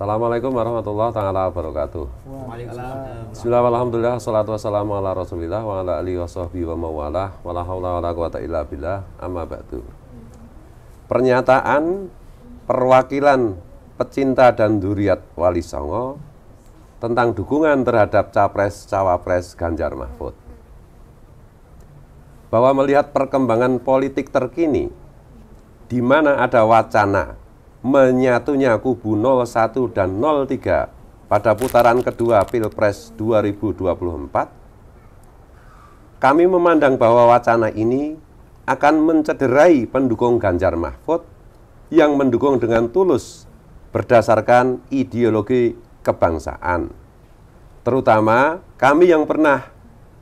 Assalamualaikum warahmatullahi taala wabarakatuh. Bismillah, alhamdulillah, salatu wassalamu ala rasulillah wa ala alihi wasahbihi wa mawalah wa la hawla wa la quwata illa billah, amma ba'du. Pernyataan perwakilan pecinta dan dzurriyyat Wali Songo tentang dukungan terhadap Capres-Cawapres Ganjar Mahfud. Bahwa melihat perkembangan politik terkini di mana ada wacana menyatunya kubu 01 dan 03 pada putaran kedua Pilpres 2024, kami memandang bahwa wacana ini akan mencederai pendukung Ganjar Mahfud yang mendukung dengan tulus berdasarkan ideologi kebangsaan. Terutama kami yang pernah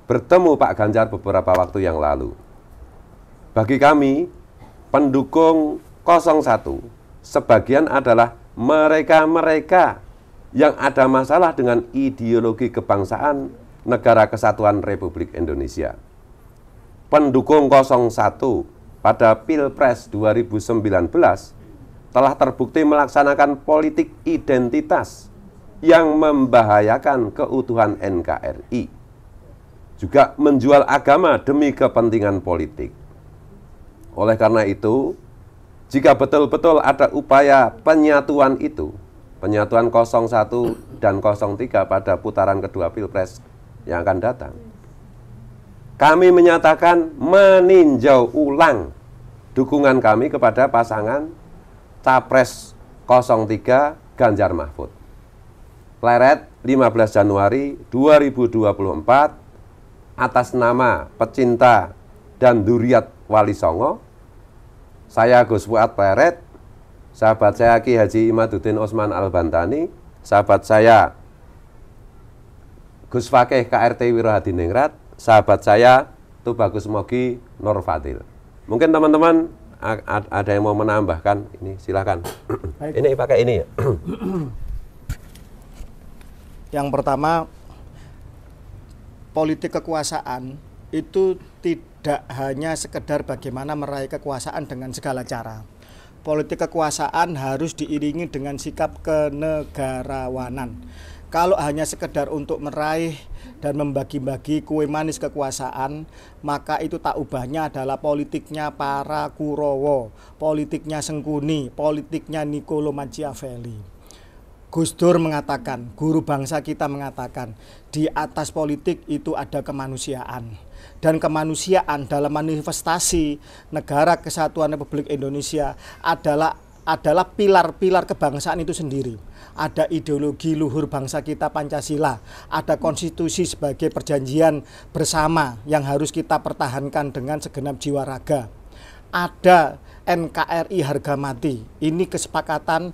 bertemu Pak Ganjar beberapa waktu yang lalu. Bagi kami, pendukung 01 sebagian adalah mereka-mereka yang ada masalah dengan ideologi kebangsaan Negara Kesatuan Republik Indonesia. Pendukung 01 pada Pilpres 2019 telah terbukti melaksanakan politik identitas yang membahayakan keutuhan NKRI. Juga menjual agama demi kepentingan politik. Oleh karena itu, jika betul-betul ada upaya penyatuan itu, penyatuan 01 dan 03 pada putaran kedua Pilpres yang akan datang, kami menyatakan meninjau ulang dukungan kami kepada pasangan Capres 03 Ganjar Mahfud. Pleret 15 Januari 2024 atas nama pecinta dan dzurriyyat Wali Songo, saya Gus Fuad Pleret, sahabat saya Ki Haji Imaduddin Osman Al-Bantani, sahabat saya Gus Fakih KRT Wirohadiningrat, sahabat saya Tubagus Mogi Nur Fadil. Mungkin teman-teman ada yang mau menambahkan ini, silakan. Ini pakai ini ya. Yang pertama, politik kekuasaan itu tidak hanya sekedar bagaimana meraih kekuasaan dengan segala cara. Politik kekuasaan harus diiringi dengan sikap kenegarawanan. Kalau hanya sekedar untuk meraih dan membagi-bagi kue manis kekuasaan, maka itu tak ubahnya adalah politiknya para Kurowo, politiknya Sengkuni, politiknya Niccolo Machiavelli. Gus Dur mengatakan, guru bangsa kita mengatakan, di atas politik itu ada kemanusiaan. Dan kemanusiaan dalam manifestasi Negara Kesatuan Republik Indonesia adalah pilar-pilar kebangsaan itu sendiri. Ada ideologi luhur bangsa kita Pancasila, ada konstitusi sebagai perjanjian bersama yang harus kita pertahankan dengan segenap jiwa raga. Ada NKRI harga mati, ini kesepakatan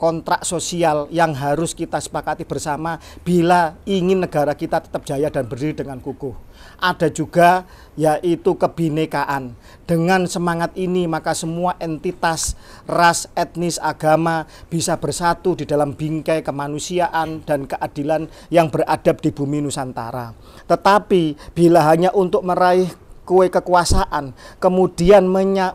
kontrak sosial yang harus kita sepakati bersama bila ingin negara kita tetap jaya dan berdiri dengan kukuh. Ada juga yaitu kebinekaan. Dengan semangat ini maka semua entitas, ras, etnis, agama bisa bersatu di dalam bingkai kemanusiaan dan keadilan yang beradab di bumi Nusantara. Tetapi bila hanya untuk meraih kue kekuasaan, kemudian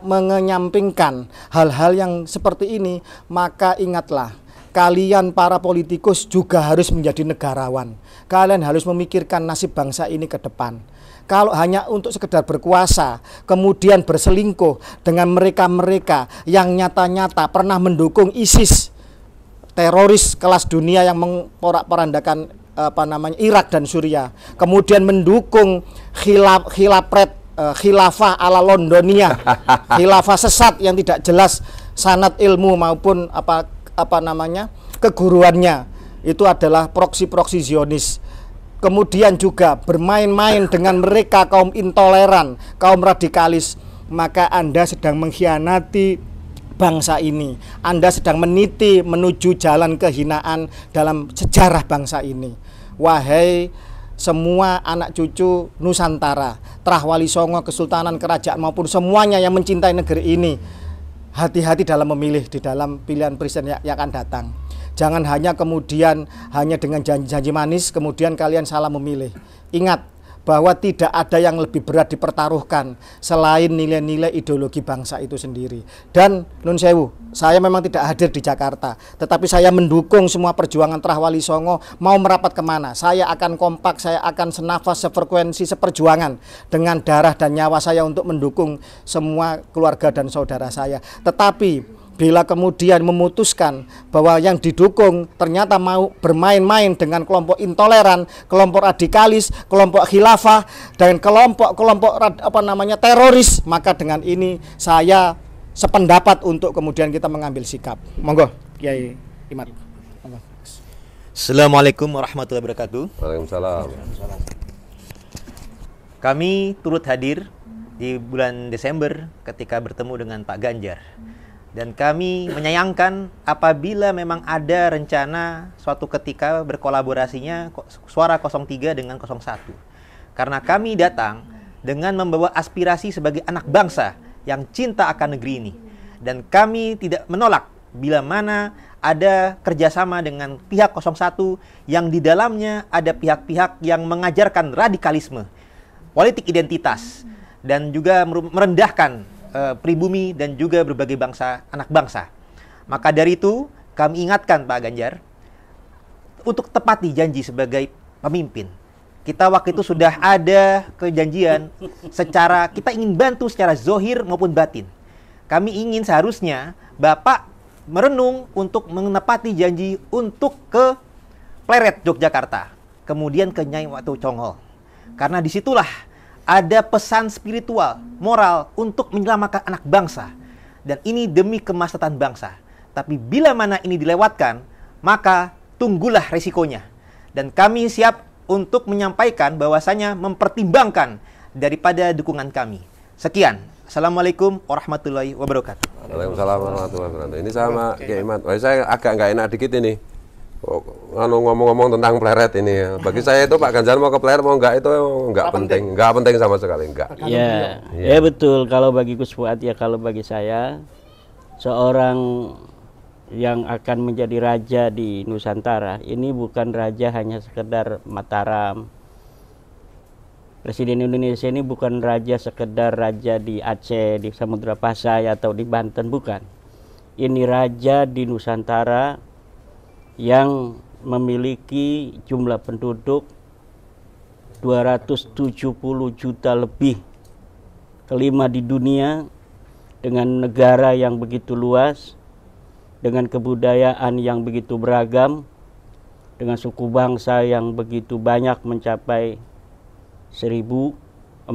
mengenyampingkan hal-hal yang seperti ini, maka ingatlah, kalian para politikus juga harus menjadi negarawan. Kalian harus memikirkan nasib bangsa ini ke depan. Kalau hanya untuk sekedar berkuasa, kemudian berselingkuh dengan mereka-mereka yang nyata-nyata pernah mendukung ISIS, teroris kelas dunia yang memporak-porandakan Irak dan Suriah, kemudian mendukung khilafah ala Londonia, khilafah sesat yang tidak jelas sanad ilmu maupun keguruannya, itu adalah proksi-proksi Zionis. Kemudian juga bermain-main dengan mereka kaum intoleran, kaum radikalis, maka Anda sedang mengkhianati bangsa ini. Anda sedang meniti menuju jalan kehinaan dalam sejarah bangsa ini. Wahai semua anak cucu Nusantara, terah Wali Songo, Kesultanan, Kerajaan maupun semuanya yang mencintai negeri ini, hati-hati dalam memilih di dalam pilihan presiden yang akan datang. Jangan hanya kemudian hanya dengan janji-janji manis kemudian kalian salah memilih. Ingat bahwa tidak ada yang lebih berat dipertaruhkan selain nilai-nilai ideologi bangsa itu sendiri. Dan nun sewu, saya memang tidak hadir di Jakarta, tetapi saya mendukung semua perjuangan Trah Wali Songo mau merapat kemana. Saya akan kompak, saya akan senafas, sefrekuensi, seperjuangan dengan darah dan nyawa saya untuk mendukung semua keluarga dan saudara saya. Tetapi bila kemudian memutuskan bahwa yang didukung ternyata mau bermain-main dengan kelompok intoleran, kelompok radikalis, kelompok khilafah, dan kelompok teroris, maka dengan ini saya sependapat untuk kemudian kita mengambil sikap. Monggo, Kiai Imad. Monggo. Assalamualaikum warahmatullahi wabarakatuh. Waalaikumsalam. Kami turut hadir di bulan Desember ketika bertemu dengan Pak Ganjar. Dan kami menyayangkan apabila memang ada rencana suatu ketika berkolaborasinya Suara 03 dengan 01. Karena kami datang dengan membawa aspirasi sebagai anak bangsa yang cinta akan negeri ini. Dan kami tidak menolak bila mana ada kerjasama dengan pihak 01 yang di dalamnya ada pihak-pihak yang mengajarkan radikalisme, politik identitas, dan juga merendahkan pribumi dan juga berbagai bangsa, anak bangsa. Maka dari itu kami ingatkan Pak Ganjar untuk tepati janji sebagai pemimpin. Kita waktu itu sudah ada kejanjian secara kita ingin bantu secara zohir maupun batin. Kami ingin seharusnya Bapak merenung untuk menepati janji untuk ke Pleret Yogyakarta, kemudian ke Nyai Watu Conghol. Karena disitulah ada pesan spiritual, moral untuk menyelamatkan anak bangsa. Dan ini demi kemaslahatan bangsa. Tapi bila mana ini dilewatkan, maka tunggulah resikonya. Dan kami siap untuk menyampaikan bahwasanya mempertimbangkan daripada dukungan kami. Sekian. Assalamualaikum warahmatullahi wabarakatuh. Waalaikumsalam warahmatullahi wabarakatuh. Ini sama Kiai Imad. Saya agak nggak enak dikit ini. Ngomong-ngomong tentang Pleret ini, bagi saya itu Pak Ganjar mau ke Pleret mau enggak itu enggak penting sama sekali, enggak. Ya betul. Kalau bagi Gus Fuad ya, kalau bagi saya seorang yang akan menjadi raja di Nusantara ini bukan raja hanya sekedar Mataram. Presiden Indonesia ini bukan raja sekedar raja di Aceh, di Samudra Pasai atau di Banten, bukan. Ini raja di Nusantara yang memiliki jumlah penduduk 270 juta lebih, kelima di dunia, dengan negara yang begitu luas, dengan kebudayaan yang begitu beragam, dengan suku bangsa yang begitu banyak mencapai 1.400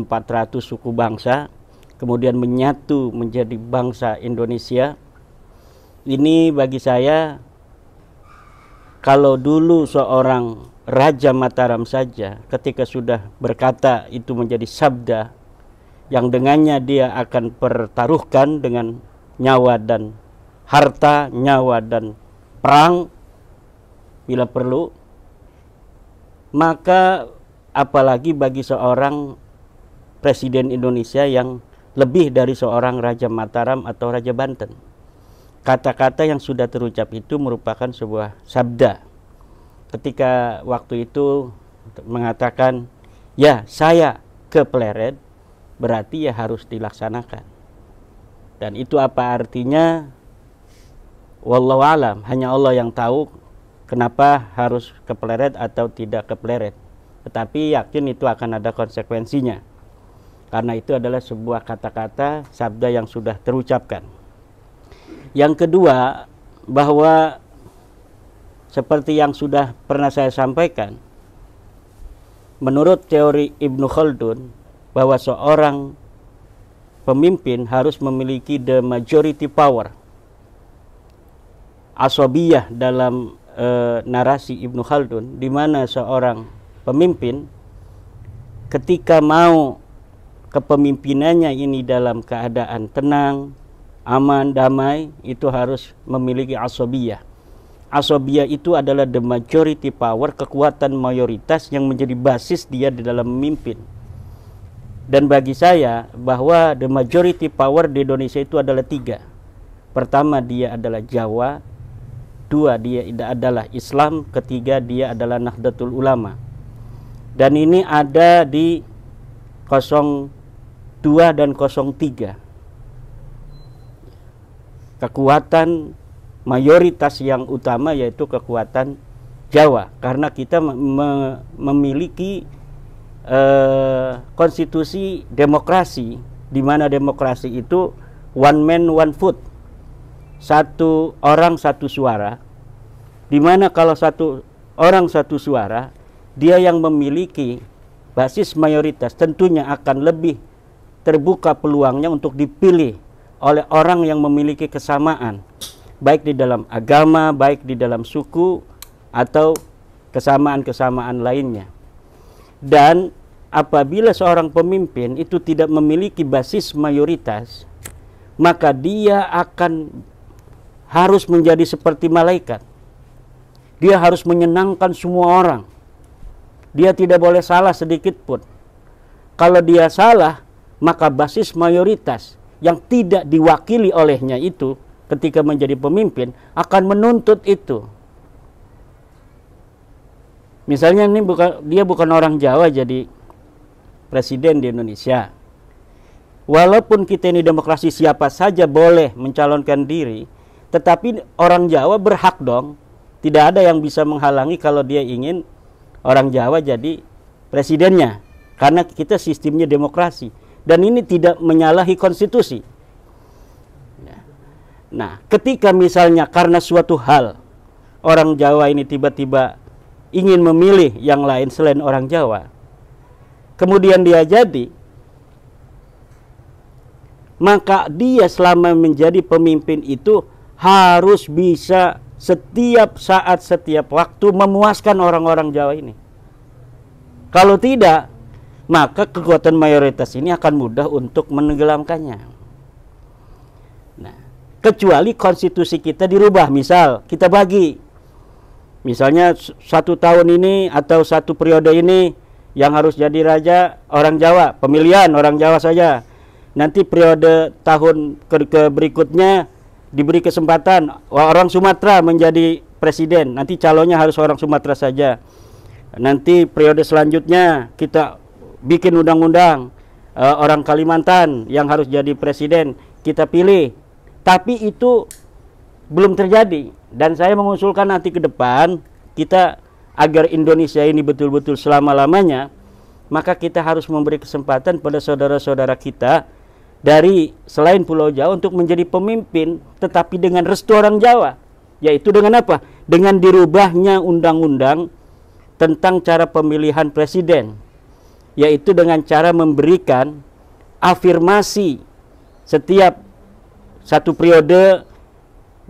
suku bangsa, kemudian menyatu menjadi bangsa Indonesia. Ini bagi saya, kalau dulu seorang Raja Mataram saja ketika sudah berkata itu menjadi sabda yang dengannya dia akan pertaruhkan dengan nyawa dan harta, nyawa dan perang bila perlu, maka apalagi bagi seorang Presiden Indonesia yang lebih dari seorang Raja Mataram atau Raja Banten. Kata-kata yang sudah terucap itu merupakan sebuah sabda. Ketika waktu itu mengatakan, ya saya ke Pleret, berarti ya harus dilaksanakan. Dan itu apa artinya? Wallahu alam, hanya Allah yang tahu kenapa harus ke Pleret atau tidak ke Pleret. Tetapi yakin itu akan ada konsekuensinya. Karena itu adalah sebuah kata-kata, sabda yang sudah terucapkan. Yang kedua, bahwa seperti yang sudah pernah saya sampaikan, menurut teori Ibnu Khaldun, bahwa seorang pemimpin harus memiliki the majority power. Aswabiyah dalam narasi Ibnu Khaldun, di mana seorang pemimpin ketika mau kepemimpinannya ini dalam keadaan tenang, aman, damai, itu harus memiliki aswabiyah. Aswabiyah itu adalah the majority power, kekuatan mayoritas yang menjadi basis dia di dalam memimpin. Dan bagi saya bahwa the majority power di Indonesia itu adalah 3. Pertama, dia adalah Jawa. 2, dia adalah Islam. Ketiga, dia adalah Nahdlatul Ulama. Dan ini ada di 02 dan 03. Kekuatan mayoritas yang utama yaitu kekuatan Jawa, karena kita memiliki konstitusi demokrasi, di mana demokrasi itu one man one vote, satu orang satu suara, di mana kalau satu orang satu suara, dia yang memiliki basis mayoritas tentunya akan lebih terbuka peluangnya untuk dipilih oleh orang yang memiliki kesamaan, baik di dalam agama, baik di dalam suku, atau kesamaan-kesamaan lainnya. Dan apabila seorang pemimpin itu tidak memiliki basis mayoritas, maka dia akan harus menjadi seperti malaikat. Dia harus menyenangkan semua orang. Dia tidak boleh salah sedikit pun. Kalau dia salah, maka basis mayoritas yang tidak diwakili olehnya itu ketika menjadi pemimpin akan menuntut itu. Misalnya ini dia bukan orang Jawa jadi presiden di Indonesia. Walaupun kita ini demokrasi, siapa saja boleh mencalonkan diri, tetapi orang Jawa berhak dong. Tidak ada yang bisa menghalangi kalau dia ingin orang Jawa jadi presidennya, karena kita sistemnya demokrasi. Dan ini tidak menyalahi konstitusi. Nah, ketika misalnya karena suatu hal orang Jawa ini tiba-tiba ingin memilih yang lain selain orang Jawa, kemudian dia jadi, maka dia selama menjadi pemimpin itu harus bisa setiap saat, setiap waktu memuaskan orang-orang Jawa ini. Kalau tidak, maka kekuatan mayoritas ini akan mudah untuk menenggelamkannya. Nah, kecuali konstitusi kita dirubah, misal kita bagi. Misalnya 1 tahun ini atau 1 periode ini yang harus jadi raja orang Jawa, pemilihan orang Jawa saja. Nanti periode tahun berikutnya diberi kesempatan orang Sumatera menjadi presiden. Nanti calonnya harus orang Sumatera saja. Nanti periode selanjutnya kita bikin undang-undang orang Kalimantan yang harus jadi presiden kita pilih. Tapi itu belum terjadi. Dan saya mengusulkan nanti ke depan kita agar Indonesia ini betul-betul selama-lamanya, maka kita harus memberi kesempatan pada saudara-saudara kita dari selain Pulau Jawa untuk menjadi pemimpin, tetapi dengan restu orang Jawa. Yaitu dengan apa? Dengan dirubahnya undang-undang tentang cara pemilihan presiden. Yaitu dengan cara memberikan afirmasi setiap 1 periode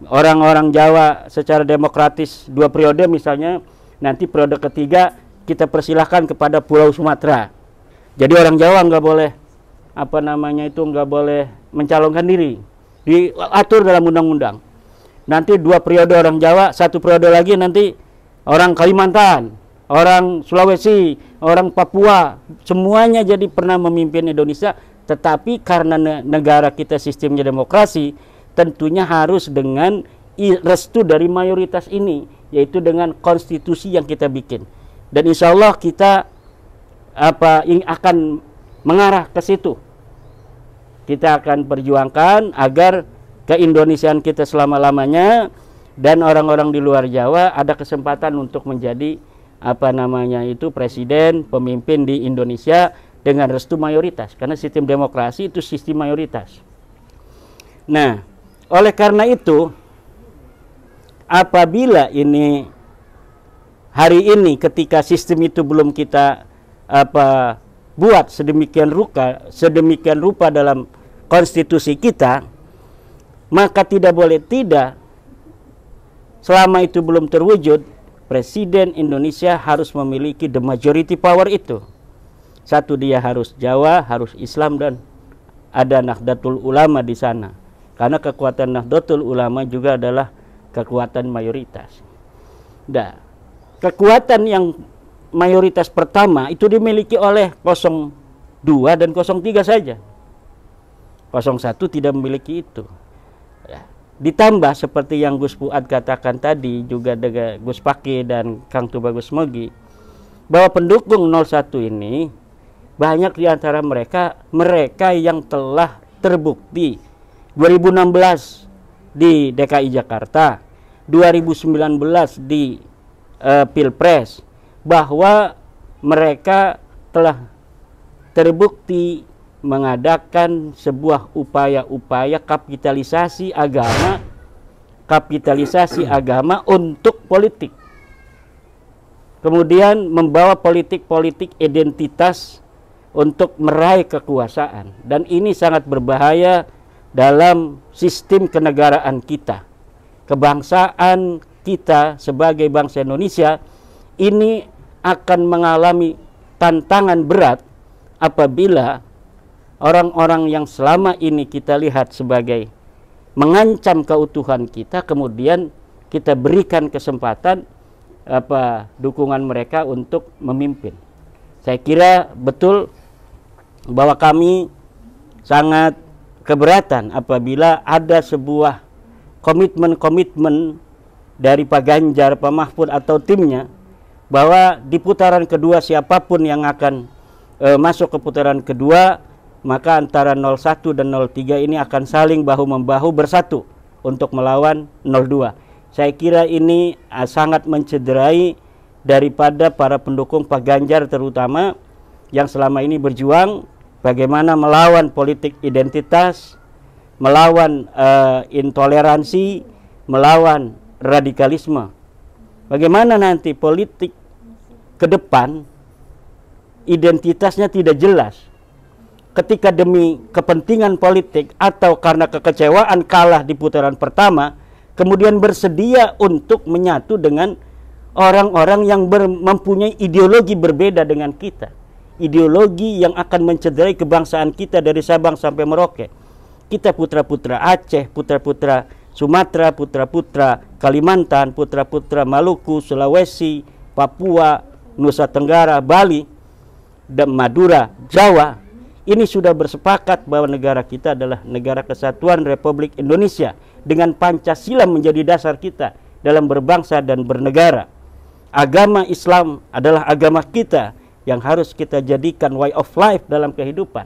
orang-orang Jawa secara demokratis 2 periode misalnya, nanti periode ketiga kita persilahkan kepada Pulau Sumatera. Jadi orang Jawa nggak boleh nggak boleh mencalonkan diri, diatur dalam undang-undang. Nanti 2 periode orang Jawa, 1 periode lagi nanti orang Kalimantan, orang Sulawesi, orang Papua, semuanya jadi pernah memimpin Indonesia. Tetapi karena negara kita sistemnya demokrasi, tentunya harus dengan restu dari mayoritas ini, yaitu dengan konstitusi yang kita bikin. Dan insya Allah kita akan mengarah ke situ. Kita akan perjuangkan agar keindonesiaan kita selama-lamanya dan orang-orang di luar Jawa ada kesempatan untuk menjadi presiden, pemimpin di Indonesia dengan restu mayoritas, karena sistem demokrasi itu sistem mayoritas. Nah, oleh karena itu, apabila ini hari ini ketika sistem itu belum kita buat sedemikian rupa dalam konstitusi kita, maka tidak boleh tidak, selama itu belum terwujud, Presiden Indonesia harus memiliki the majority power itu. Satu, dia harus Jawa, harus Islam, dan ada Nahdlatul Ulama di sana. Karena kekuatan Nahdlatul Ulama juga adalah kekuatan mayoritas. Nah, kekuatan yang mayoritas pertama itu dimiliki oleh 02 dan 03 saja. 01 tidak memiliki itu. Ya. Ditambah seperti yang Gus Fuad katakan tadi, juga dengan Gus Paki dan Kang Tubagus Mogi, bahwa pendukung 01 ini banyak di antara mereka yang telah terbukti 2016 di DKI Jakarta, 2019 di Pilpres, bahwa mereka telah terbukti mengadakan sebuah upaya-upaya kapitalisasi agama untuk politik. Kemudian membawa politik-politik identitas untuk meraih kekuasaan. Dan ini sangat berbahaya dalam sistem kenegaraan kita. Kebangsaan kita sebagai bangsa Indonesia ini akan mengalami tantangan berat apabila orang-orang yang selama ini kita lihat sebagai mengancam keutuhan kita, kemudian kita berikan kesempatan dukungan mereka untuk memimpin. Saya kira betul bahwa kami sangat keberatan apabila ada sebuah komitmen dari Pak Ganjar, Pak Mahfud atau timnya, bahwa di putaran kedua siapapun yang akan masuk ke putaran kedua, maka antara 01 dan 03 ini akan saling bahu-membahu bersatu untuk melawan 02. Saya kira ini sangat mencederai daripada para pendukung Pak Ganjar terutama yang selama ini berjuang bagaimana melawan politik identitas, melawan intoleransi, melawan radikalisme. Bagaimana nanti politik ke depan identitasnya tidak jelas. Ketika demi kepentingan politik atau karena kekecewaan kalah di putaran pertama, kemudian bersedia untuk menyatu dengan orang-orang yang mempunyai ideologi berbeda dengan kita. Ideologi yang akan mencederai kebangsaan kita dari Sabang sampai Merauke. Kita putra-putra Aceh, putra-putra Sumatera, putra-putra Kalimantan, putra-putra Maluku, Sulawesi, Papua, Nusa Tenggara, Bali, dan Madura, Jawa. Ini sudah bersepakat bahwa negara kita adalah negara kesatuan Republik Indonesia dengan Pancasila menjadi dasar kita dalam berbangsa dan bernegara. Agama Islam adalah agama kita yang harus kita jadikan way of life dalam kehidupan.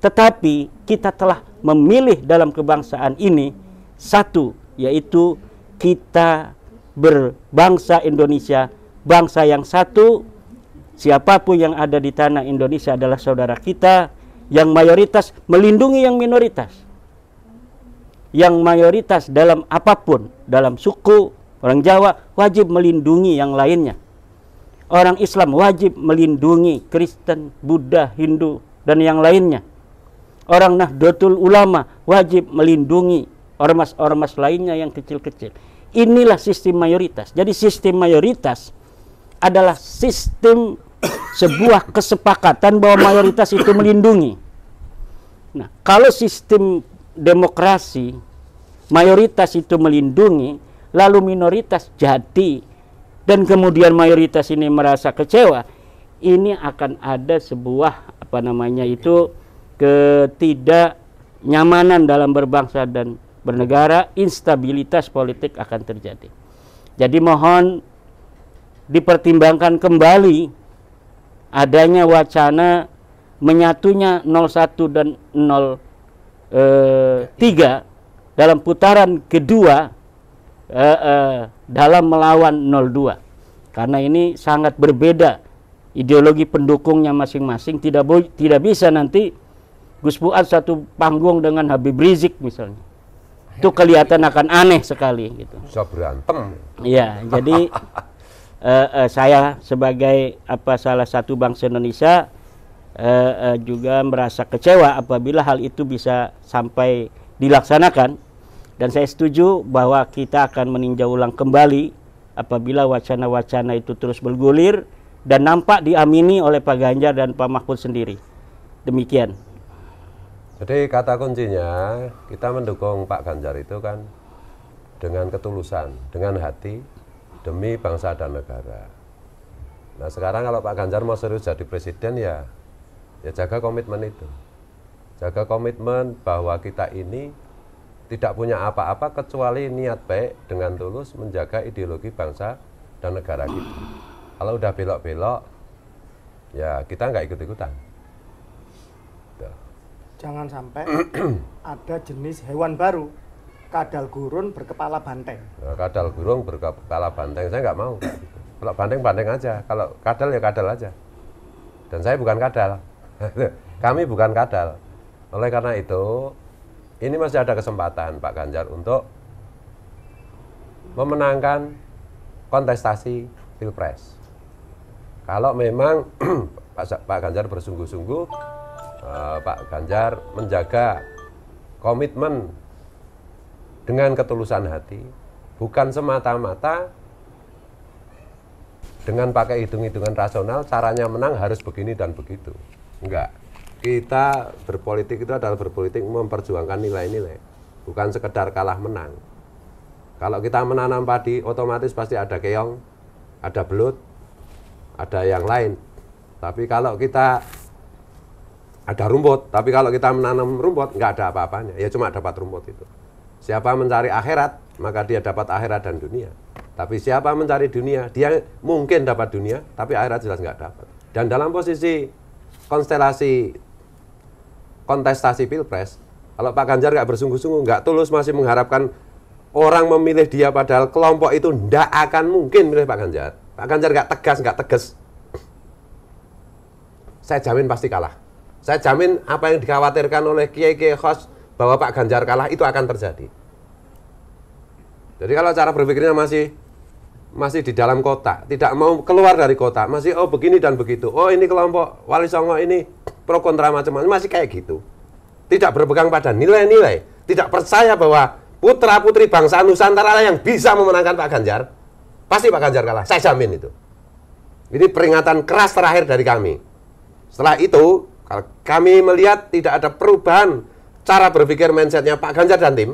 Tetapi kita telah memilih dalam kebangsaan ini satu, yaitu kita berbangsa Indonesia, bangsa yang satu. Siapapun yang ada di tanah Indonesia adalah saudara kita. Yang mayoritas melindungi yang minoritas. Yang mayoritas dalam apapun, dalam suku, orang Jawa wajib melindungi yang lainnya. Orang Islam wajib melindungi Kristen, Buddha, Hindu, dan yang lainnya. Orang Nahdlatul Ulama wajib melindungi ormas-ormas lainnya yang kecil-kecil. Inilah sistem mayoritas. Jadi sistem mayoritas adalah sistem sebuah kesepakatan bahwa mayoritas itu melindungi. Nah, kalau sistem demokrasi mayoritas itu melindungi, lalu minoritas jadi, dan kemudian mayoritas ini merasa kecewa, ini akan ada sebuah ketidaknyamanan dalam berbangsa dan bernegara, instabilitas politik akan terjadi. Jadi mohon dipertimbangkan kembali adanya wacana menyatunya 01 dan 03 dalam putaran kedua dalam melawan 02. Karena ini sangat berbeda ideologi pendukungnya masing-masing. Tidak bisa nanti Gus Fuad satu panggung dengan Habib Rizik misalnya. Itu kelihatan akan aneh sekali gitu. Bisa berantem. Iya, jadi saya sebagai salah satu bangsa Indonesia juga merasa kecewa apabila hal itu bisa sampai dilaksanakan, dan saya setuju bahwa kita akan meninjau ulang kembali apabila wacana-wacana itu terus bergulir dan nampak diamini oleh Pak Ganjar dan Pak Mahfud sendiri. Demikian. Jadi kata kuncinya kita mendukung Pak Ganjar itu kan dengan ketulusan, dengan hati, demi bangsa dan negara. Nah sekarang kalau Pak Ganjar mau serius jadi presiden ya jaga komitmen itu. Jaga komitmen bahwa kita ini tidak punya apa-apa kecuali niat baik dengan tulus menjaga ideologi bangsa dan negara kita. Kalau udah belok-belok ya kita nggak ikut-ikutan. Jangan sampai ada jenis hewan baru, kadal gurun berkepala banteng. Nah, kadal gurung berkepala banteng, saya nggak mau. Kalau banteng aja, kalau kadal ya kadal aja. Dan saya bukan kadal, kami bukan kadal. Oleh karena itu, ini masih ada kesempatan Pak Ganjar untuk memenangkan kontestasi Pilpres. Kalau memang Pak Ganjar bersungguh-sungguh, Pak Ganjar menjaga komitmen dengan ketulusan hati, bukan semata-mata dengan pakai hitung-hitungan rasional, caranya menang harus begini dan begitu. Enggak. Kita berpolitik itu adalah berpolitik memperjuangkan nilai-nilai, bukan sekedar kalah menang. Kalau kita menanam padi, otomatis pasti ada keong, ada belut, ada yang lain. Tapi kalau kita ada rumput, tapi kalau kita menanam rumput, nggak ada apa-apanya, ya cuma dapat rumput itu. Siapa mencari akhirat, maka dia dapat akhirat dan dunia. Tapi siapa mencari dunia, dia mungkin dapat dunia, tapi akhirat jelas nggak dapat. Dan dalam posisi konstelasi kontestasi Pilpres, kalau Pak Ganjar nggak bersungguh-sungguh, nggak tulus, masih mengharapkan orang memilih dia, padahal kelompok itu nggak akan mungkin milih Pak Ganjar. Pak Ganjar nggak tegas, saya jamin pasti kalah. Saya jamin apa yang dikhawatirkan oleh kiai-kiai khos bahwa Pak Ganjar kalah itu akan terjadi. Jadi kalau cara berpikirnya masih di dalam kota, tidak mau keluar dari kota, masih oh begini dan begitu. Oh ini kelompok Wali Songo ini pro kontra macam-macam, masih kayak gitu. Tidak berpegang pada nilai-nilai, tidak percaya bahwa putra-putri bangsa Nusantara yang bisa memenangkan Pak Ganjar, pasti Pak Ganjar kalah. Saya jamin itu. Ini peringatan keras terakhir dari kami. Setelah itu, kalau kami melihat tidak ada perubahan cara berpikir mindsetnya Pak Ganjar dan tim,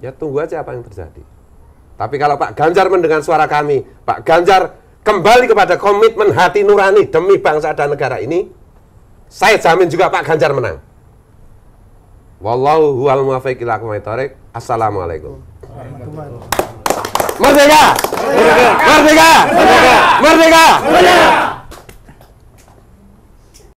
ya tunggu aja apa yang terjadi. Tapi kalau Pak Ganjar mendengar suara kami, Pak Ganjar kembali kepada komitmen hati nurani demi bangsa dan negara ini, saya jamin juga Pak Ganjar menang. Wallahu huwal muwaffiq ila aqwamit thoriq. Assalamualaikum. Merdeka! Merdeka! Merdeka! Merdeka! Merdeka!